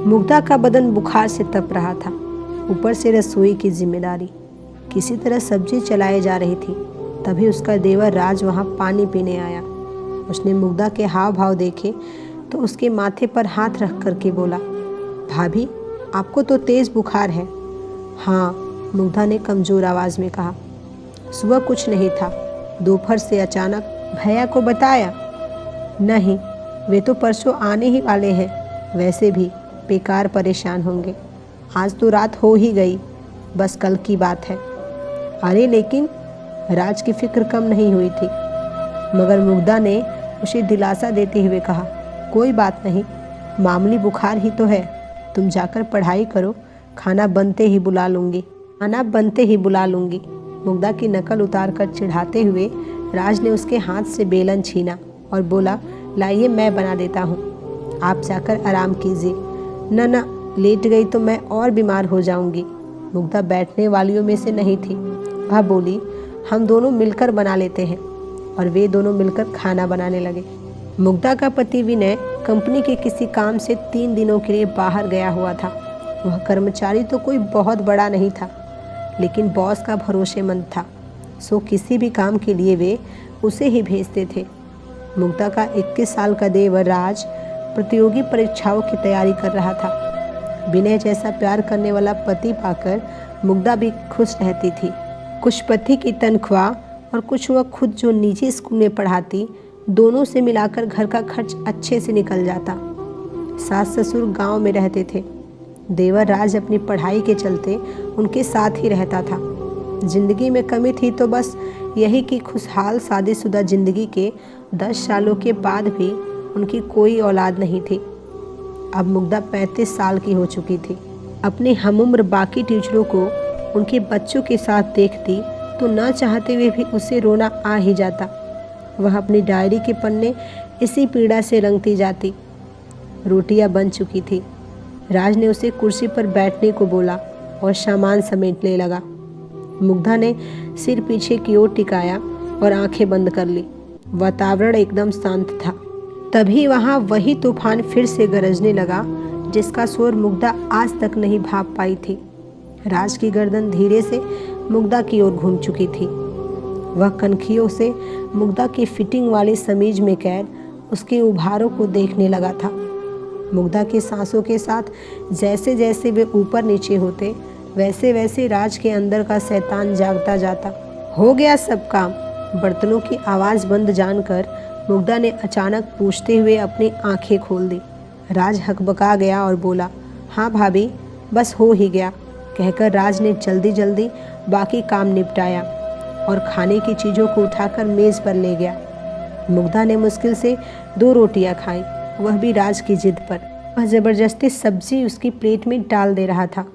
मुग्धा का बदन बुखार से तप रहा था, ऊपर से रसोई की जिम्मेदारी। किसी तरह सब्जी चलाई जा रही थी। तभी उसका देवर राज वहाँ पानी पीने आया। उसने मुग्धा के हाव भाव देखे तो उसके माथे पर हाथ रख करके बोला, भाभी आपको तो तेज़ बुखार है। हाँ, मुग्धा ने कमज़ोर आवाज़ में कहा। सुबह कुछ नहीं था, दोपहर से अचानक। भैया को बताया? नहीं, वे तो परसों आने ही वाले हैं। वैसे भी बेकार परेशान होंगे। आज तो रात हो ही गई, बस कल की बात है। अरे लेकिन राज की फिक्र कम नहीं हुई थी, मगर मुग्धा ने उसे दिलासा देते हुए कहा, कोई बात नहीं, मामूली बुखार ही तो है। तुम जाकर पढ़ाई करो, खाना बनते ही बुला लूँगी। मुग्धा की नकल उतारकर चिढ़ाते हुए राज ने उसके हाथ से बेलन छीना और बोला, लाइए मैं बना देता हूँ, आप जाकर आराम कीजिए। न, लेट गई तो मैं और बीमार हो जाऊंगी। मुग्धा बैठने वालियों में से नहीं थी। वह बोली, हम दोनों मिलकर बना लेते हैं। और वे दोनों मिलकर खाना बनाने लगे। मुग्धा का पति विनय कंपनी के किसी काम से 3 दिनों के लिए बाहर गया हुआ था। वह कर्मचारी तो कोई बहुत बड़ा नहीं था, लेकिन बॉस का भरोसेमंद था, सो किसी भी काम के लिए वे उसे ही भेजते थे। मुग्धा का 21 साल का देवर राज प्रतियोगी परीक्षाओं की तैयारी कर रहा था। विनय जैसा प्यार करने वाला पति पाकर मुग्धा भी खुश रहती थी। कुछ पति की तनख्वाह और कुछ वह खुद जो निजी स्कूल में पढ़ाती, दोनों से मिलाकर घर का खर्च अच्छे से निकल जाता। सास ससुर गांव में रहते थे। देवर राज अपनी पढ़ाई के चलते उनके साथ ही रहता था। जिंदगी में कमी थी तो बस यही कि खुशहाल शादीशुदा जिंदगी के 10 सालों के बाद भी उनकी कोई औलाद नहीं थी। अब मुग्धा 35 साल की हो चुकी थी। अपने हमउम्र बाकी टीचरों को उनके बच्चों के साथ देखती तो न चाहते हुए भी उसे रोना आ ही जाता। वह अपनी डायरी के पन्ने इसी पीड़ा से रंगती जाती। रोटियां बन चुकी थी। राज ने उसे कुर्सी पर बैठने को बोला और सामान समेटने लगा। मुग्धा ने सिर पीछे की ओर टिकाया और आंखें बंद कर ली। वातावरण एकदम शांत था। तभी वहाँ वही तूफान फिर से गरजने लगा जिसका शोर मुग्धा आज तक नहीं भाप पाई थी। राज की गर्दन धीरे से मुग्धा की ओर घूम चुकी थी। वह कनखियों से मुग्धा की फिटिंग वाली समीज में कैद उसके उभारों को देखने लगा था। मुग्धा की सांसों के साथ जैसे जैसे वे ऊपर नीचे होते, वैसे वैसे राज के अंदर का शैतान जागता जाता। हो गया सब काम। बर्तनों की आवाज़ बंद जानकर मुग्धा ने अचानक पूछते हुए अपनी आंखें खोल दी। राज हकबका गया और बोला, हाँ भाभी, बस हो ही गया, कहकर राज ने जल्दी जल्दी बाकी काम निपटाया और खाने की चीज़ों को उठाकर मेज़ पर ले गया। मुग्धा ने मुश्किल से 2 रोटियां खाई, वह भी राज की जिद पर। वह ज़बरदस्ती सब्जी उसकी प्लेट में डाल दे रहा था।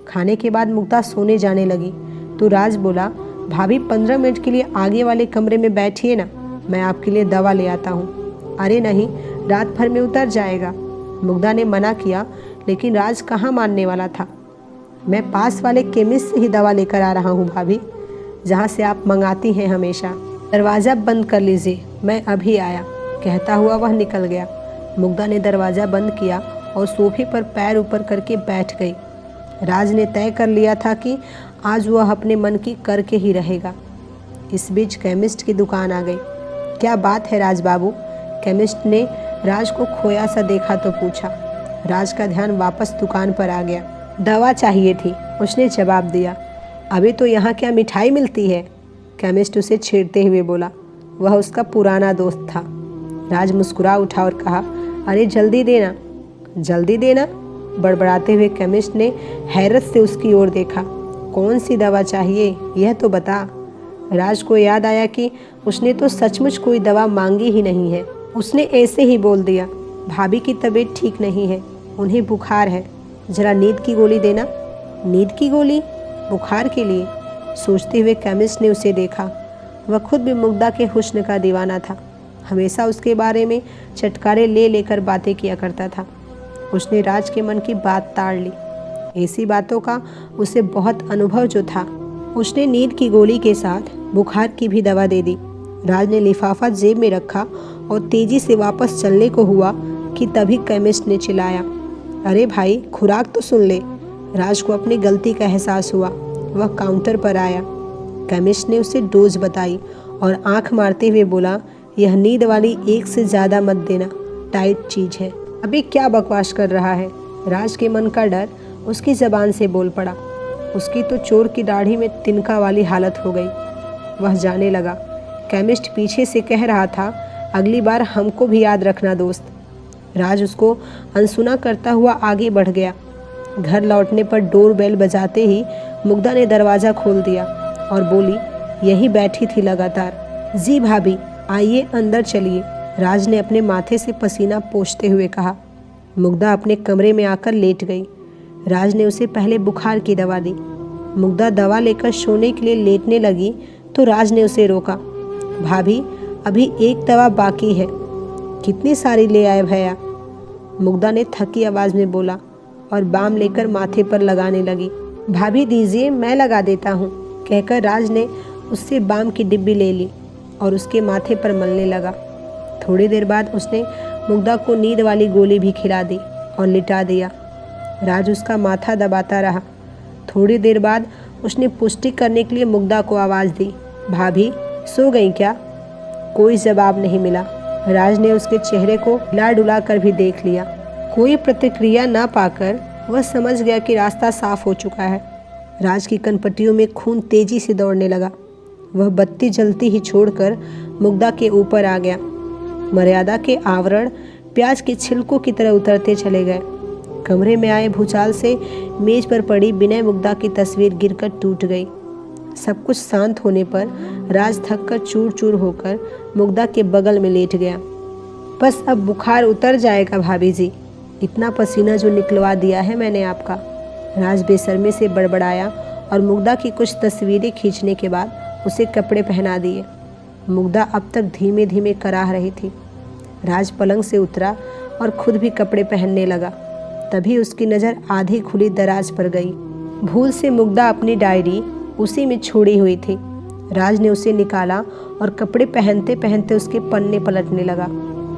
खाने के बाद मुग्धा सोने जाने लगी तो राज बोला, भाभी 15 मिनट के लिए आगे वाले कमरे में बैठिए ना, मैं आपके लिए दवा ले आता हूँ। अरे नहीं, रात भर में उतर जाएगा। मुग्धा ने मना किया, लेकिन राज कहाँ मानने वाला था। मैं पास वाले केमिस्ट से ही दवा लेकर आ रहा हूँ भाभी, जहाँ से आप मंगाती हैं हमेशा। दरवाज़ा बंद कर लीजिए, मैं अभी आया, कहता हुआ वह निकल गया। मुग्धा ने दरवाज़ा बंद किया और सोफे पर पैर ऊपर करके बैठ गई। राज ने तय कर लिया था कि आज वह अपने मन की करके ही रहेगा। इस बीच केमिस्ट की दुकान आ गई। क्या बात है राज बाबू? केमिस्ट ने राज को खोया सा देखा तो पूछा। राज का ध्यान वापस दुकान पर आ गया। दवा चाहिए थी, उसने जवाब दिया। अभी तो यहाँ क्या मिठाई मिलती है? केमिस्ट उसे छेड़ते हुए बोला। वह उसका पुराना दोस्त था। राज मुस्कुरा उठा और कहा, अरे जल्दी देना। जल्दी देना? बड़बड़ाते हुए केमिस्ट ने हैरत से उसकी ओर देखा। कौन सी दवा चाहिए, यह तो बता। राज को याद आया कि उसने तो सचमुच कोई दवा मांगी ही नहीं है। उसने ऐसे ही बोल दिया, भाभी की तबीयत ठीक नहीं है, उन्हें बुखार है, जरा नींद की गोली देना। नींद की गोली? बुखार के लिए? सोचते हुए केमिस्ट ने उसे देखा। वह खुद भी मुग्धा के हुस्न का दीवाना था। हमेशा उसके बारे में चटकारे ले लेकर बातें किया करता था। उसने राज के मन की बात ताड़ ली। ऐसी बातों का उसे बहुत अनुभव जो था। उसने नींद की गोली के साथ बुखार की भी दवा दे दी। राज ने लिफाफा जेब में रखा और तेजी से वापस चलने को हुआ कि तभी केमिस्ट ने चिल्लाया, अरे भाई, खुराक तो सुन ले। राज को अपनी गलती का एहसास हुआ। वह काउंटर पर आया। केमिस्ट ने उसे डोज बताई और आंख मारते हुए बोला, यह नींद वाली 1 से ज़्यादा मत देना, टाइट चीज़ है। अभी क्या बकवास कर रहा है? राज के मन का डर उसकी ज़बान से बोल पड़ा। उसकी तो चोर की दाढ़ी में तिनका वाली हालत हो गई। वह जाने लगा। केमिस्ट पीछे से कह रहा था, अगली बार हमको भी याद रखना दोस्त। राज उसको अनसुना करता हुआ आगे बढ़ गया। घर लौटने पर डोर बेल बजाते ही मुग्धा ने दरवाज़ा खोल दिया और बोली, यही बैठी थी लगातार। जी भाभी, आइए अंदर चलिए, राज ने अपने माथे से पसीना पोंछते हुए कहा। मुग्धा अपने कमरे में आकर लेट गई। राज ने उसे पहले बुखार की दवा दी। मुग्धा दवा लेकर सोने के लिए लेटने लगी तो राज ने उसे रोका। भाभी, अभी एक दवा बाकी है। कितनी सारी ले आए भैया? मुग्धा ने थकी आवाज़ में बोला और बाम लेकर माथे पर लगाने लगी। भाभी दीजिए, मैं लगा देता हूँ, कहकर राज ने उससे बाम की डिब्बी ले ली और उसके माथे पर मलने लगा। थोड़ी देर बाद उसने मुग्धा को नींद वाली गोली भी खिला दी और लिटा दिया। राज उसका माथा दबाता रहा। थोड़ी देर बाद उसने पुष्टि करने के लिए मुग्धा को आवाज़ दी, भाभी सो गई क्या? कोई जवाब नहीं मिला। राज ने उसके चेहरे को हिला डुला कर भी देख लिया। कोई प्रतिक्रिया न पाकर वह समझ गया कि रास्ता साफ हो चुका है। राज की कनपट्टियों में खून तेजी से दौड़ने लगा। वह बत्ती जलती ही छोड़कर मुग्धा के ऊपर आ गया। मर्यादा के आवरण प्याज के छिलकों की तरह उतरते चले गए। कमरे में आए भूचाल से मेज पर पड़ी विनय मुग्धा की तस्वीर गिरकर टूट गई। सब कुछ शांत होने पर राज थक कर चूर चूर होकर मुग्धा के बगल में लेट गया। बस अब बुखार उतर जाएगा भाभी जी, इतना पसीना जो निकलवा दिया है मैंने आपका, राज बेशर्मी से बड़बड़ाया और मुग्धा की कुछ तस्वीरें खींचने के बाद उसे कपड़े पहना दिए। मुग्धा अब तक धीमे धीमे कराह रही थी। राज पलंग से उतरा और खुद भी कपड़े पहनने लगा। तभी उसकी नज़र आधी खुली दराज पर गई। भूल से मुग्धा अपनी डायरी उसी में छोड़ी हुई थी। राज ने उसे निकाला और कपड़े पहनते पहनते उसके पन्ने पलटने लगा।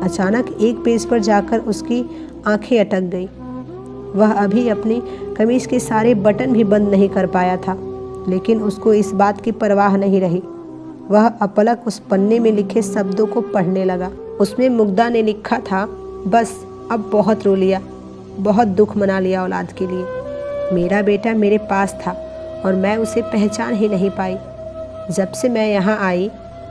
अचानक एक पेज पर जाकर उसकी आंखें अटक गई। वह अभी अपनी कमीज के सारे बटन भी बंद नहीं कर पाया था, लेकिन उसको इस बात की परवाह नहीं रही। वह अपलक उस पन्ने में लिखे शब्दों को पढ़ने लगा। उसमें मुग्धा ने लिखा था, बस अब बहुत रो लिया, बहुत दुख मना लिया औलाद के लिए। मेरा बेटा मेरे पास था और मैं उसे पहचान ही नहीं पाई। जब से मैं यहाँ आई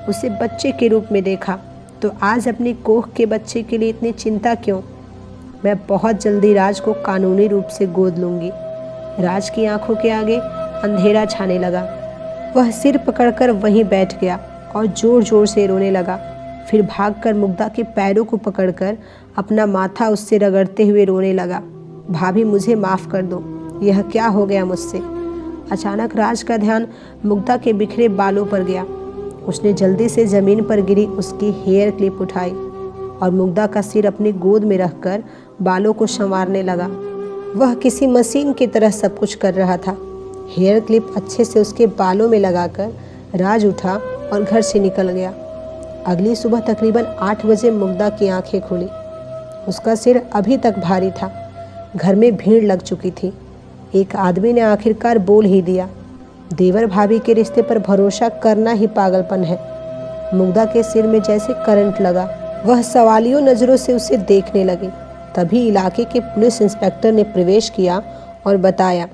उसे बच्चे के रूप में देखा, तो आज अपनी कोख के बच्चे के लिए इतनी चिंता क्यों? मैं बहुत जल्दी राज को कानूनी रूप से गोद लूँगी। राज की आंखों के आगे अंधेरा छाने लगा। वह सिर पकड़कर वहीं बैठ गया और ज़ोर ज़ोर से रोने लगा। फिर भागकर मुग्धा के पैरों को पकड़कर अपना माथा उससे रगड़ते हुए रोने लगा। भाभी मुझे माफ़ कर दो, यह क्या हो गया मुझसे? अचानक राज का ध्यान मुग्धा के बिखरे बालों पर गया। उसने जल्दी से ज़मीन पर गिरी उसकी हेयर क्लिप उठाई और मुग्धा का सिर अपनी गोद में रखकर बालों को संवारने लगा। वह किसी मशीन की तरह सब कुछ कर रहा था। हेयर क्लिप अच्छे से उसके बालों में लगाकर राज उठा और घर से निकल गया। अगली सुबह तकरीबन 8 बजे मुग्धा की आंखें खुली। उसका सिर अभी तक भारी था। घर में भीड़ लग चुकी थी। एक आदमी ने आखिरकार बोल ही दिया, देवर भाभी के रिश्ते पर भरोसा करना ही पागलपन है। मुग्धा के सिर में जैसे करंट लगा। वह सवालियों नज़रों से उसे देखने लगी। तभी इलाके के पुलिस इंस्पेक्टर ने प्रवेश किया और बताया,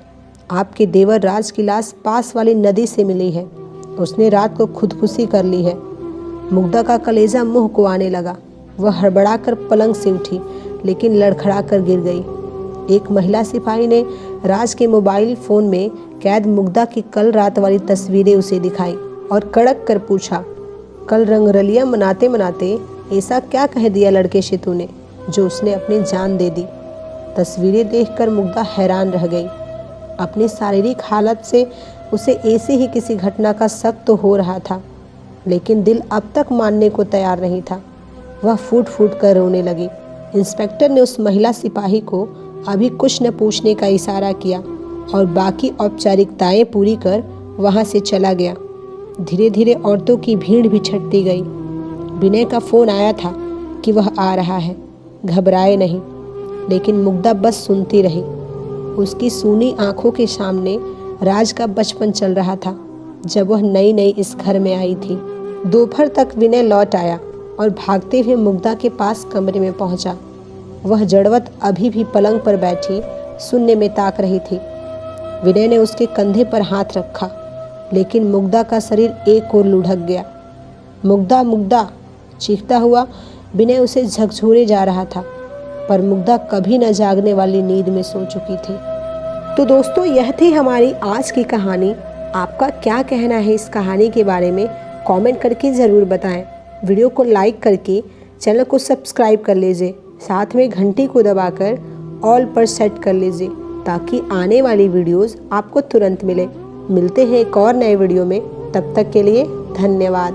आपके देवर राज की लाश पास वाली नदी से मिली है। उसने रात को खुदकुशी कर ली है। मुग्धा का कलेजा मुंह को आने लगा। वह हड़बड़ाकर पलंग से उठी, लेकिन लड़खड़ा कर गिर गई। एक महिला सिपाही ने राज के मोबाइल फ़ोन में कैद मुग्धा की कल रात वाली तस्वीरें उसे दिखाई और कड़क कर पूछा, कल रंगरलियां मनाते मनाते ऐसा क्या कह दिया लड़के शितू ने जो उसने अपनी जान दे दी? तस्वीरें देखकर मुग्धा हैरान रह गई। अपनी शारीरिक हालत से उसे ऐसी ही किसी घटना का शक तो हो रहा था, लेकिन दिल अब तक मानने को तैयार नहीं था। वह फूट फूट कर रोने लगी। इंस्पेक्टर ने उस महिला सिपाही को अभी कुछ न पूछने का इशारा किया और बाकी औपचारिकताएं पूरी कर वहां से चला गया। धीरे धीरे औरतों की भीड़ भी छटती गई। विनय का फ़ोन आया था कि वह आ रहा है, घबराए नहीं। लेकिन मुग्धा बस सुनती रही। उसकी सूनी आंखों के सामने राज का बचपन चल रहा था, जब वह नई नई इस घर में आई थी। दोपहर तक विनय लौट आया और भागते हुए मुग्धा के पास कमरे में पहुंचा। वह जड़वत अभी भी पलंग पर बैठी शून्य में ताक रही थी। विनय ने उसके कंधे पर हाथ रखा, लेकिन मुग्धा का शरीर एक ओर लुढ़क गया। मुग्धा, मुग्धा चीखता हुआ विनय उसे झकझोरे जा रहा था, पर मुग्धा कभी न जागने वाली नींद में सो चुकी थी। तो दोस्तों, यह थी हमारी आज की कहानी। आपका क्या कहना है इस कहानी के बारे में कमेंट करके ज़रूर बताएं। वीडियो को लाइक करके चैनल को सब्सक्राइब कर लीजिए, साथ में घंटी को दबाकर ऑल पर सेट कर लीजिए, ताकि आने वाली वीडियोस आपको तुरंत मिले। मिलते हैं एक और नए वीडियो में, तब तक के लिए धन्यवाद।